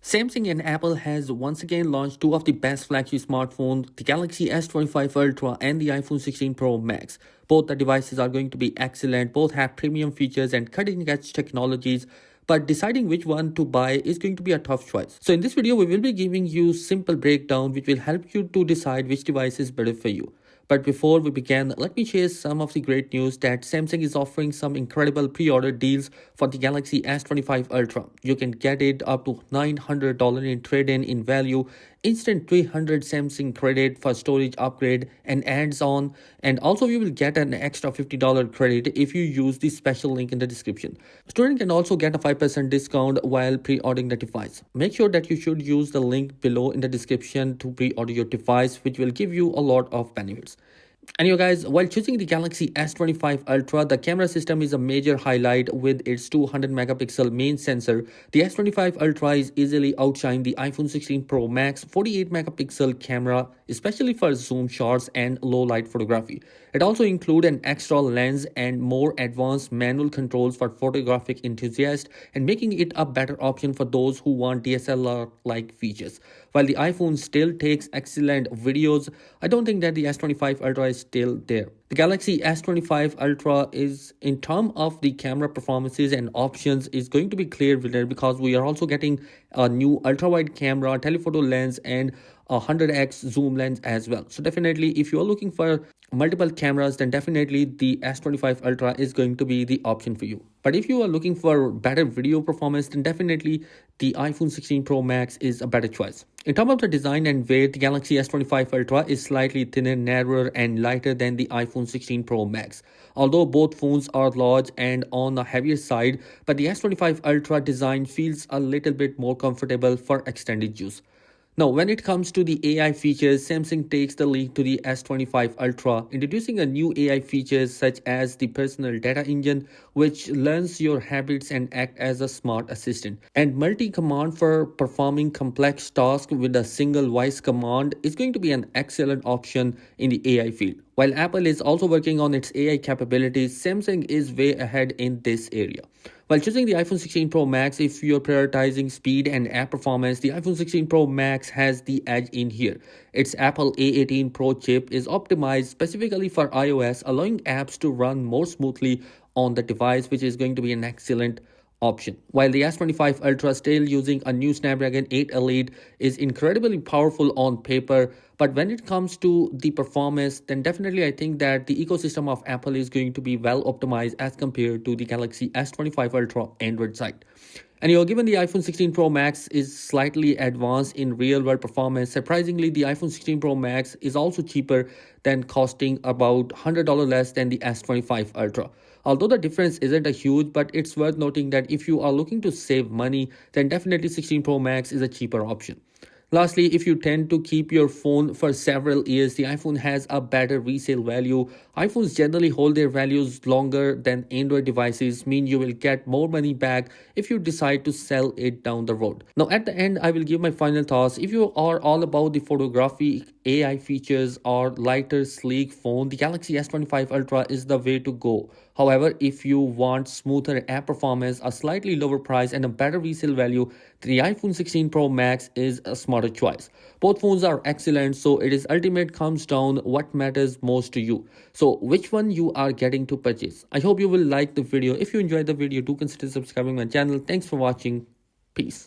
Samsung and Apple has once again launched two of the best flagship smartphones, the Galaxy S25 Ultra and the iPhone 16 Pro Max. Both the devices are going to be excellent, both have premium features and cutting-edge technologies, but deciding which one to buy is going to be a tough choice. So in this video, we will be giving you simple breakdown which will help you to decide which device is better for you. But before we begin, let me share some of the great news that Samsung is offering some incredible pre-order deals for the Galaxy S25 Ultra. You can get it up to $900 in trade-in in value, instant 300 Samsung credit for storage upgrade and add-on, and also you will get an extra $50 credit if you use the special link in the description. Student can also get a 5% discount while pre-ordering the device. Make sure that you should use the link below in the description to pre-order your device, which will give you a lot of benefits. And you guys, while choosing the Galaxy S25 Ultra, the camera system is a major highlight with its 200 megapixel main sensor. The S25 Ultra is easily outshined the iPhone 16 Pro Max 48 megapixel camera, especially for zoom shots and low light photography. It also includes an extra lens and more advanced manual controls for photographic enthusiasts and making it a better option for those who want DSLR-like features. While the iPhone still takes excellent videos, I don't think that the S25 Ultra is still there. The Galaxy S25 Ultra is, in terms of the camera performances and options, is going to be clear winner because we are also getting a new ultra-wide camera, telephoto lens, and a 100x zoom lens as well. So definitely, if you are looking for multiple cameras, then definitely the S25 Ultra is going to be the option for you. But if you are looking for better video performance, then definitely the iPhone 16 Pro Max is a better choice. In terms of the design and weight, the Galaxy S25 Ultra is slightly thinner, narrower, and lighter than the iPhone 16 Pro Max. Although both phones are large and on the heavier side, but the S25 Ultra design feels a little bit more comfortable for extended use. Now, when it comes to the AI features, Samsung takes the lead to the S25 Ultra, introducing a new AI features such as the personal data engine, which learns your habits and act as a smart assistant. And multi-command for performing complex tasks with a single voice command is going to be an excellent option in the AI field. While Apple is also working on its AI capabilities, Samsung is way ahead in this area. While choosing the iPhone 16 Pro Max, if you're prioritizing speed and app performance, the iPhone 16 Pro Max has the edge in here. Its Apple A18 Pro chip is optimized specifically for iOS, allowing apps to run more smoothly on the device, which is going to be an excellent option. While the S25 Ultra, still using a new Snapdragon 8 Elite, is incredibly powerful on paper, but when it comes to the performance, then definitely I think that the ecosystem of Apple is going to be well optimized as compared to the Galaxy S25 Ultra Android side. And given the iPhone 16 Pro Max is slightly advanced in real-world performance, surprisingly, the iPhone 16 Pro Max is also cheaper than costing about $100 less than the S25 Ultra. Although the difference isn't a huge, but it's worth noting that if you are looking to save money, then definitely 16 Pro Max is a cheaper option. Lastly, if you tend to keep your phone for several years, the iPhone has a better resale value. iPhones generally hold their values longer than Android devices, mean you will get more money back if you decide to sell it down the road. Now, at the end, I will give my final thoughts. If you are all about the photography, AI features, or lighter, sleek phone, the Galaxy S25 Ultra is the way to go. However, if you want smoother app performance, a slightly lower price, and a better resale value, the iPhone 16 Pro Max is a smarter choice. Both phones are excellent, so it is ultimate comes down what matters most to you. So which one you are getting to purchase? I hope you will like the video. If you enjoyed the video, do consider subscribing my channel. Thanks for watching. Peace.